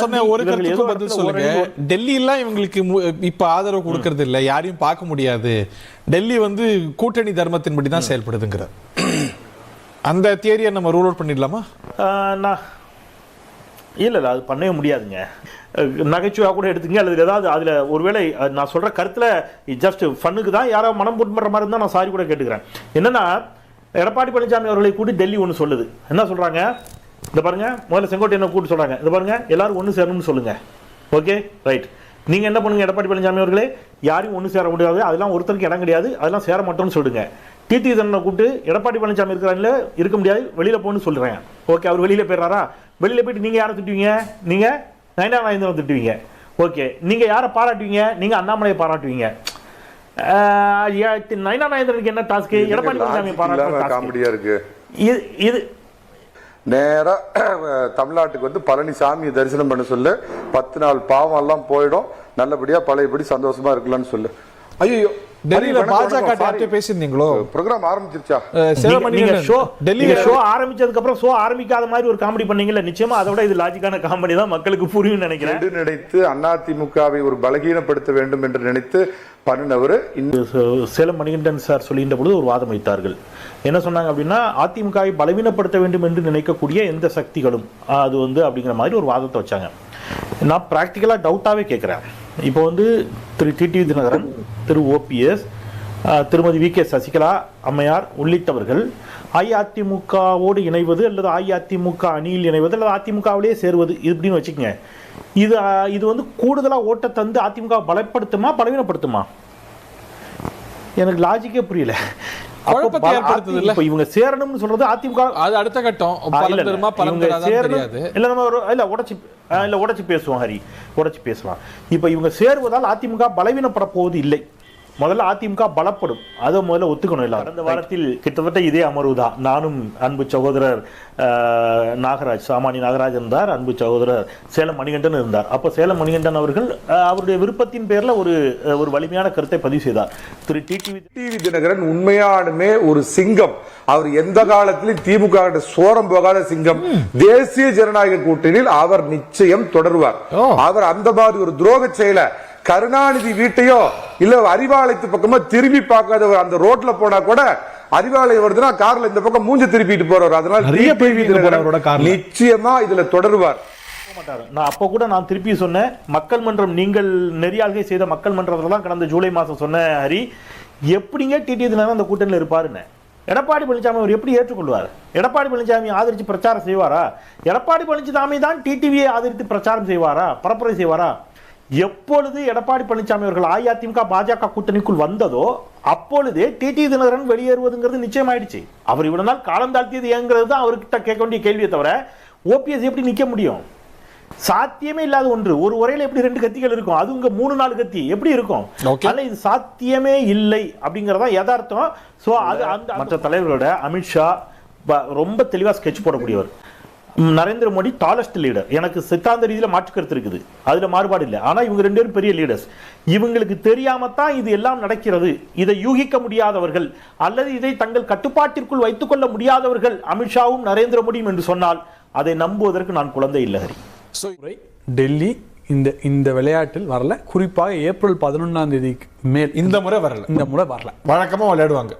சொன்ன ஒரு கருத்துக்கும் பதில் சொல்லுங்க. டெல்லி எல்லாம் இவங்களுக்கு இப்ப ஆதரவு கொடுக்கறது இல்ல, யாரையும் பார்க்க முடியாது, டெல்லி வந்து கூட்டணி தர்மத்தின்படி தான் செயல்படுதுங்கிற அந்த தியரியை நம்ம ரூல் அவுட் பண்ணிடலாமா? இல்லை அது பண்ணவே முடியாதுங்க. நகைச்சுவையாக கூட எடுத்துங்க, அல்லது ஏதாவது அதில் ஒருவேளை நான் சொல்கிற கருத்தில் ஜஸ்ட் ஃபன்னுக்கு தான் யாரோ மனம் போட்டு பண்ணுற மாதிரி இருந்தால் நான் சாரி கூட கேட்டுக்கிறேன். என்னென்னா எடப்பாடி பழனிசாமி அவர்களை கூட்டி டெல்லி ஒன்று சொல்லுது. என்ன சொல்கிறாங்க, இந்த பாருங்கள், முதல்ல செங்கோட்டையனை கூட்டு சொல்கிறாங்க, இந்த பாருங்கள் எல்லாரும் ஒன்று சேரணும்னு சொல்லுங்கள். ஓகே ரைட், நீங்கள் என்ன பண்ணுங்கள் எடப்பாடி பழனிசாமி அவர்களே, யாரையும் ஒன்று சேர முடியாது, அதெல்லாம் ஒருத்தருக்கு இடம் கிடையாது, அதெல்லாம் சேர மாட்டோம்னு சொல்லுங்க. டிடி தினகரனை கூப்பிட்டு எடப்பாடி பழனிசாமி இருக்கிறாங்களே இருக்க முடியாது, வெளியில் போகணும்னு சொல்கிறேன். ஓகே, அவர் வெளியில் போயிடுறாரா, வெளியில் போயிட்டு நீங்கள் யாரை திட்டுவீங்க, நீங்கள் நயனா நாகேந்திரன் திட்டுவீங்க. ஓகே, நீங்கள் யாரை பாராட்டுவீங்க, நீங்கள் அண்ணாமலையை பாராட்டுவீங்க. நயனா நாகேந்திரனுக்கு என்ன டாஸ்க்கு, எடப்பாடி பழனிசாமி பாராட்டு. இது நேரா தமிழ்நாட்டுக்கு வந்து பழனிசாமி தரிசனம் பண்ண சொல்லு, 10 நாள் பாவம் எல்லாம் போயிடும், நல்லபடியா பழையபடி சந்தோஷமா இருக்கலாம்னு சொல்லு. ஐயோ, டெல்லியில பாஜக பேசியிருந்தீங்களோ? ப்ரோகிராம் ஆரம்பிச்சிருச்சா? டெல்லியில ஷோ ஆரம்பிச்சதுக்கு அப்புறம் ஷோ ஆரம்பிக்காத மாதிரி ஒரு காமெடி பண்ணீங்கல்ல, நிச்சயமா அதோட இது லாஜிக்கான காமெடி தான், மக்களுக்கு புரியும் நினைக்கிறேன். நினைத்து அதிமுகவை ஒரு பலகீனப்படுத்த வேண்டும் என்று நினைத்து பண்ணினவர் சேலம் மணிகண்டன் சார் சொல்லின்ற பொழுது ஒரு வாதம் வைத்தார்கள். என்ன சொன்னாங்க அப்படின்னா, அதிமுகவை பலவீனப்படுத்த வேண்டும் என்று நினைக்கக்கூடிய எந்த சக்திகளும் அது வந்து அப்படிங்கிற மாதிரி ஒரு வாதத்தை வச்சாங்க. நான் ப்ராக்டிக்கலாக டவுட்டாகவே கேட்குறேன். இப்போ வந்து திரு டிடிவி தினகரன், திரு ஓபிஎஸ், திருமதி வி கே சசிகலா அம்மையார் உள்ளிட்டவர்கள் அஇஅதிமுகவோடு இணைவது அல்லது அஇஅதிமுக அணியில் இணைவது அல்லது அதிமுகவிலேயே சேருவது இப்படின்னு வச்சுக்கோங்க. இது வந்து கூடுதலாக ஓட்ட தந்து அதிமுக பலப்படுத்துமா பலவீனப்படுத்துமா? எனக்கு லாஜிக்கே புரியல. இவங்க சேரணும்னு சொல்றது அதிமுக அது அடுத்த கட்டம். உடைச்சு பேசுவோம் ஹரி, உடைச்சு பேசலாம். இப்ப இவங்க சேருவதால் அதிமுக பலவீனப்பட போவது இல்லை. முதல்ல அதிமுக பலப்படும், அதை முதல்ல ஒத்துக்கணும். இல்லை, கடந்த வாரத்தில் கிட்டத்தட்ட இதே அமர்வு தான் நானும் அன்பு சகோதரர் நாகராஜ், சாமானி நாகராஜ் இருந்தார், அன்பு சகோதரர் சேலம் மணிகண்டன் இருந்தார். அப்போ சேலம் மணிகண்டன் அவர்கள் அவருடைய விருப்பத்தின் பேரில் ஒரு வலிமையான கருத்தை பதிவு செய்தார். திரு டிடிவி தினகரன் உண்மையானுமே ஒரு சிங்கம். அவர் எந்த காலத்திலும் திமுக சோரம் போகாத சிங்கம். தேசிய ஜனநாயக கூட்டணியில் அவர் நிச்சயம் தொடருவார். அவர் அந்த மாதிரி ஒரு துரோக செயலை கருணாநிதி வீட்டையோ இல்ல அறிவாலயத்து பக்கமா திரும்பி பார்க்காத அந்த ரோட்ல போனா கூட அறிவாலயம் வருதுன்னா கார்ல இந்த பக்கம் மூஞ்ச திருப்பிட்டு போறாரு. அதனால நிச்சயமா இதுல தொடருவார். நான் அப்ப கூட நான் திருப்பி சொன்னேன், மக்கள் மன்றம் நீங்கள் நெறியாள்கை செய்த மக்கள் மன்றத்தில் தான் கடந்த ஜூலை மாசம் சொன்ன ஹரி, எப்படிங்க டிடிவி தினகரன் அந்த கூட்டணியில் இருப்பாருன்னு. எடப்பாடி பழனிசாமி அவர் எப்படி ஏற்றுக்கொள்வார்? எடப்பாடி பழனிசாமி ஆதரித்து பிரச்சாரம் செய்வாரா? எடப்பாடி பழனிசாமி தான் டிடிவியை ஆதரித்து பிரச்சாரம் செய்வாரா, பரப்புரை செய்வாரா? எப்பொழுது எடப்பாடி பழனிசாமி அவர்கள் அஇஅதிமுக பாஜக கூட்டணிக்குள் வந்ததோ அப்பொழுதே டிடிவி தினகரன் வெளியேறுவதுங்கிறது நிச்சயமாயிடுச்சு. அவர் இவ்வளவு நாள் காலம் தாழ்த்தியது ஏங்கிறது தான் அவர்கிட்ட கேட்க வேண்டிய கேள்வியை தவிர ஓபிஎஸ் எப்படி நிக்க முடியும்? சாத்தியமே இல்லாத ஒன்று. ஒரு உரையில எப்படி 2 கத்திகள் இருக்கும், அது இங்க 3-4 கத்தி எப்படி இருக்கும்? இது சாத்தியமே இல்லை அப்படிங்கறதா யதார்த்தம். சோ அது அந்த மற்ற தலைவர்களோட அமித்ஷா ரொம்ப தெளிவா sketch போடக்கூடியவர். Narendra Modi tallest leader, எனக்கு சித்தாந்த ரீதியில் மாற்று கருத்து இருக்குது, அதுல மாறுபாடு இல்லை. ஆனா இவங்க 2 பேரும் பெரிய லீடர்ஸ். இவங்களுக்கு தெரியாமத்தான் இது எல்லாம் நடக்கிறது. இதை யூகிக்க முடியாதவர்கள் அல்லது இதை தங்கள் கட்டுப்பாட்டிற்குள் வைத்துக் கொள்ள முடியாதவர்கள் அமித்ஷாவும் நரேந்திர மோடியும் என்று சொன்னால் அதை நம்புவதற்கு நான் குழந்தை இல்லை ஹரி. டெல்லி இந்த விளையாட்டில் வரல, குறிப்பாக ஏப்ரல் 11ஆம் தேதிக்கு மேல் இந்த முறை வரல. வழக்கமா விளையாடுவாங்க,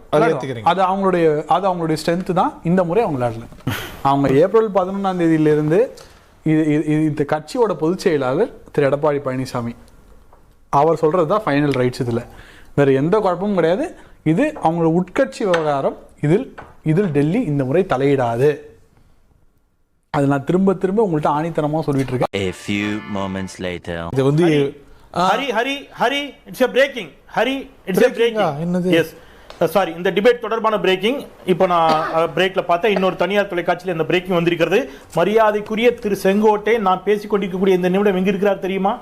அது அவங்களுடைய ஸ்ட்ரென்த் தான். இந்த முறை அவங்க விளையாடல. அவங்க ஏப்ரல் 11ஆம் தேதியிலிருந்து இந்த கட்சியோட பொதுச் செயலாளர் திரு எடப்பாடி பழனிசாமி அவர் சொல்றது தான் ஃபைனல் ரைட்ஸ். இதுல வேற எந்த குழப்பமும் கிடையாது. இது அவங்களோட உட்கட்சி விவகாரம். இதில் டெல்லி இந்த முறை தலையிடாது. அது நான் திரும்ப உங்கள்ட்ட ஆணித்தனமா சொல்லிட்டு இருக்கேன். A few moments later. இது வந்து Hari it's a breaking. Hari it's a breaking. என்னது? எஸ் சாரி, இந்த டிபேட் தொடர்பான பிரேக்கிங். இப்போ நான் பிரேக்ல பார்த்தா இன்னொரு தனியார் தொலைக்காட்சியில் இந்த பிரேக்கிங் வந்திருக்கிறது. மரியாதைக்குரிய திரு செங்கோட்டை நான் பேசிக் கொண்டிருக்கக்கூடிய இந்த நிமிடம் எங்க இருக்கிறார் தெரியுமா?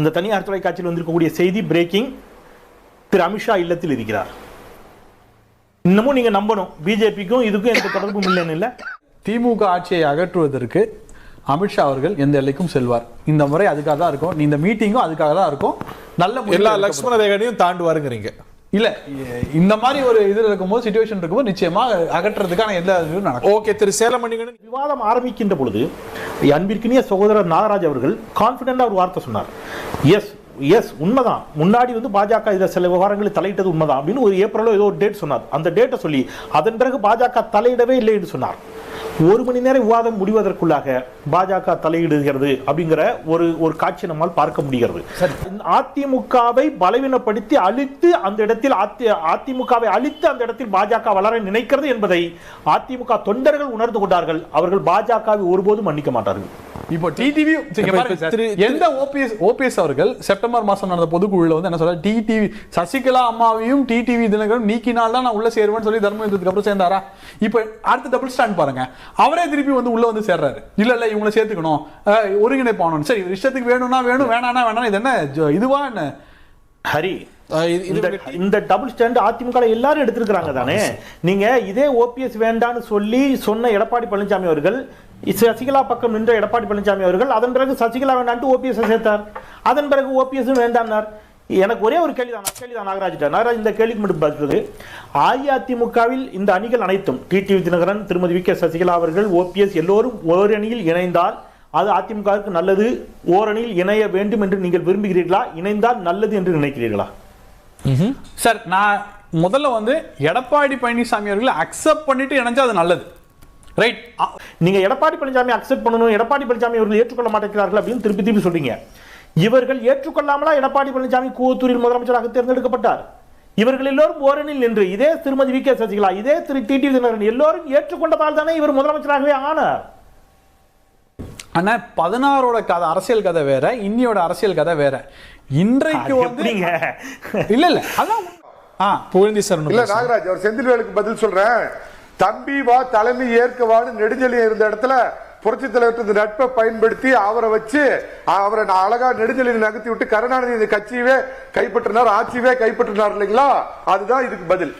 அந்த தனியார் தொலைக்காட்சியில் வந்திருக்கக்கூடிய செய்தி பிரேக்கிங், திரு அமித்ஷா இல்லத்தில் இருக்கிறார். இன்னமும் நீங்க நம்பணும், பிஜேபிக்கும் இதுக்கும் எந்த தொடர்பும் இல்லைன்னு இல்லை. திமுக ஆட்சியை அகற்றுவதற்கு அமித்ஷா அவர்கள் எந்த எல்லைக்கும் செல்வார். இந்த முறை அதுக்காக தான் இருக்கும். இந்த மீட்டிங்கும் அதுக்காக தான் இருக்கும். நல்ல எல்லா லட்சுமண ரேகையும் தாண்டுவாருங்கிறீங்க. இல்ல, இந்த மாதிரி ஒரு இதுல இருக்கும்போது சிச்சுவேஷன் இருக்கும்போது நிச்சயமா அகற்றுறதுக்கான எல்லா இதுவும் நடக்கும். ஓகே, திரு சேலம் மணிகண்டன் விவாதம் ஆரம்பிக்கின்ற பொழுது அன்பிற்கினிய சகோதரர் நாகராஜ் அவர்கள் கான்பிடண்டா ஒரு வார்த்தை சொன்னார். எஸ் உண்மைதான், முன்னாடி வந்து பாஜக இதுல சில விவகாரங்களில் தலையிட்டது உண்மைதான் அப்படின்னு ஒரு ஏப்ரலோ ஏதோ ஒரு டேட் சொன்னார். அந்த டேட்டை சொல்லி அதன் பிறகு பாஜக தலையிடவே இல்லை என்று சொன்னார். 1 மணி நேர விவாதம் முடிவதற்குள்ளாக பாஜக தலையிடுகிறது அப்படிங்கிற ஒரு காட்சி நம்மால் பார்க்க முடிகிறது. அதிமுகவை பலவீனப்படுத்தி அழித்து அந்த இடத்தில் அதிமுகவை அழித்து அந்த இடத்தில் பாஜக வளர நினைக்கிறது என்பதை அதிமுக தொண்டர்கள் உணர்ந்து கொண்டார்கள். அவர்கள் பாஜகவை ஒருபோதும் மன்னிக்க மாட்டார்கள். இப்போ டிடிவி எந்த ஓபிஎஸ் அவர்கள் செப்டம்பர் மாசம் நடந்த பொதுக்குழுல வந்து என்ன சொல்ற, டிடிவி சசிகலா அம்மாவையும் டிடிவி தினகரன் நீக்கினால் தான் நான் உள்ள சேருவேன்னு சொல்லி தர்ம யுத்தத்துக்கு அப்புறம் சேர்ந்தாரா? இப்போ அடுத்த டபுள் ஸ்டாண்ட் பாருங்க, அவரே திருப்பி வந்து உள்ள வந்து சேர்றாரு. இல்ல இவங்களை சேர்த்துக்கணும், ஒருங்கிணைப்பானு, சரி இஷ்டத்துக்கு வேணும்னா வேணும், வேணானா வேணாம், இது என்ன இதுவா என்ன ஹரி? இந்த டபுள் ஸ்டாண்ட் அதிமுக எல்லாரும் எடுத்திருக்கிறாங்க தானே. நீங்க இதே ஓபிஎஸ் வேண்டான்னு சொல்லி சொன்ன எடப்பாடி பழனிசாமி அவர்கள், சசிகலா பக்கம் நின்ற எடப்பாடி பழனிசாமி அவர்கள் அதன் பிறகு சசிகலா வேண்டான்ட்டு ஓபிஎஸ் சேர்த்தார். அதன் பிறகு ஓபிஎஸ் வேண்டான்னார். எனக்கு ஒரே ஒரு கேள்விதான் நாகராஜ் இந்த கேள்விக்கு மட்டும் பதில். அஇஅதிமுகவில் இந்த அணிகள் அனைத்தும் டிடிவி தினகரன், திருமதி வி கே சசிகலா அவர்கள், ஓபிஎஸ் எல்லோரும் ஒரு அணியில் இணைந்தால் அது அதிமுகவுக்கு நல்லது, ஓரணியில் இணைய வேண்டும் என்று நீங்கள் விரும்புகிறீர்களா? இணைந்தால் நல்லது என்று நினைக்கிறீர்களா? சார், நான் முதல்ல வந்து எடப்பாடி பழனிசாமி அவர்களை அக்செப்ட் பண்ணிட்டு இணைஞ்சா அது நல்லது, ரைட்? நீங்க எடப்பாடி பழனிசாமி அக்செப்ட் பண்ணணும், எடப்பாடி பழனிசாமி அவர்கள் ஏற்றுக்கொள்ள மாட்டேங்கிறார்கள் அப்படின்னு திருப்பி சொல்றீங்க. இவர்கள் ஏற்றுக்கொள்ளாமலா எடப்பாடி பழனிசாமி கூவத்தூரில் முதலமைச்சராக தேர்ந்தெடுக்கப்பட்டார்? இவர்கள் எல்லோரும் ஓரணியில் நின்று, இதே திருமதி வி கே சசிகலா, இதே திரு டிடிவி தினகரன் எல்லோரும் ஏற்றுக்கொண்டதால் தானே இவர் முதலமைச்சராகவே ஆனார். ஆனா 16ஓட கதை, அரசியல் கதை வேற, இன்னியோட அரசியல் கதை வேற. இன்றைக்கு வந்து இல்ல அதான் புகழ்ந்தி சார். இல்ல நாகராஜ், அவர் செந்தில்வேலுக்கு பதில் சொல்றேன். தம்பி வா தலைமை ஏற்கவான்னு நெடுஞ்செழியன் இருந்த இடத்துல புரட்சி தலைவர் நட்பை பயன்படுத்தி அவரை வச்சு அவரை அழகா நெடுஞ்செழியன் நகர்த்தி விட்டு கருணாநிதி இந்த கட்சியவே கைப்பற்றினார், ஆட்சியவே கைப்பற்றினார் இல்லைங்களா? அதுதான் இதுக்கு பதில்.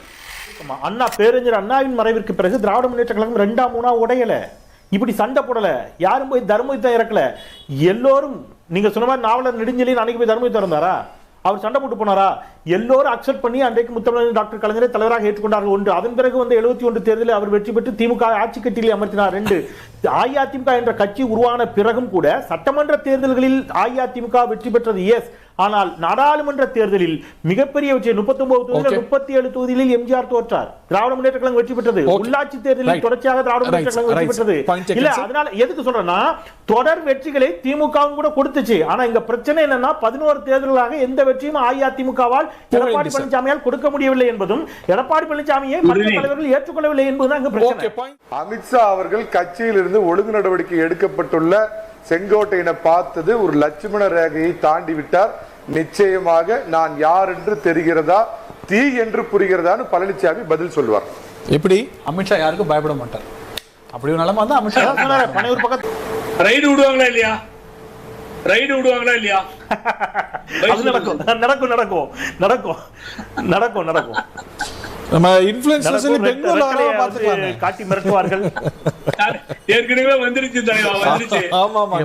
அண்ணா பேரறிஞர் அண்ணாவின் மறைவிற்கு பிறகு திராவிட முன்னேற்ற கழகம் 2-3 உடையல, இப்படி சண்டை போடல, யாரும் போய் தர்மயுத்தம் இறக்கல. எல்லோரும் நீங்க சொன்ன மாதிரி நாவலர் நெடுஞ்செழியன் அன்னைக்கு போய் தர்மயுத்தம் இருந்தாரா? அவர் சண்டை போட்டு போனாரா? எல்லோரும் அக்செப்ட் பண்ணி அன்றைக்கு முத்தமிழ் டாக்டர் கலைஞரை தலைவராக ஏற்றுக்கொண்டார்கள். 1. அதன் பிறகு வந்து 71 தேர்தலில் அவர் வெற்றி பெற்று திமுக ஆட்சி கட்டிலே அமர்த்தினார். 2. அஇஅதிமுக என்ற கட்சி உருவான பிறகும் கூட சட்டமன்ற தேர்தல்களில் அஇஅதிமுக வெற்றி பெற்றது எஸ். ஆனால் நாடாளுமன்ற தேர்தலில் மிகப்பெரிய 39 தொகுதியில் 37 தொகுதிகளில் எம்ஜிஆர் தோற்றார். திராவிட முன்னேற்ற கழகம் வெற்றி பெற்றது. உள்ளாட்சி தேர்தலில் தொடர்ச்சியாக திராவிட முன்னேற்ற கழகம் வெற்றி பெற்றது. இல்ல, அதனால எதுக்கு சொல்றேன்னா, தொடர் வெற்றிகளை திமுகவும் கூட கொடுத்துச்சு. ஆனா இங்க பிரச்சனை என்னன்னா 11 தேர்தல்களாக எந்த வெற்றியும் அஇஅதிமுகவால் எடப்பாடி பழனிசாமியால் கொடுக்க முடியவில்லை என்பதும், எடப்பாடி பழனிசாமியை மற்ற தலைவர்கள் ஏற்றுக்கொள்ளவில்லை என்பதுதான் இங்க பிரச்சனை. அமித்ஷா அவர்கள் கட்சியில் இருந்து ஒழுங்கு நடவடிக்கை எடுக்கப்பட்டுள்ள செங்கோட்டையனை பார்த்தது ஒரு லட்சுமண ரேகையை தாண்டி விட்டார். நிச்சயமாக நான் யார் என்று தெரிகிறதா, தீ என்று புரிகிறதான்னு பழனிசாமி பதில் சொல்வார். எப்படி? அமித்ஷா யாருக்கும் பயப்பட மாட்டார். அப்படி ஒரு நிலைமை தான் அமித்ஷா சொன்னாரு. பனையூர் பக்கத்து ரைடு விடுவாங்களா இல்லையா? ரைடு விடுவாங்களா இல்லையா? நடக்கும். நம்ம இன்ஃப்ளூயன்சர்ஸ் பெங்களூர்ல பாத்துக்கலாம், காட்டி மிரட்டுவார்கள். ஏற்கனவே வந்துருச்சு. ஆமா.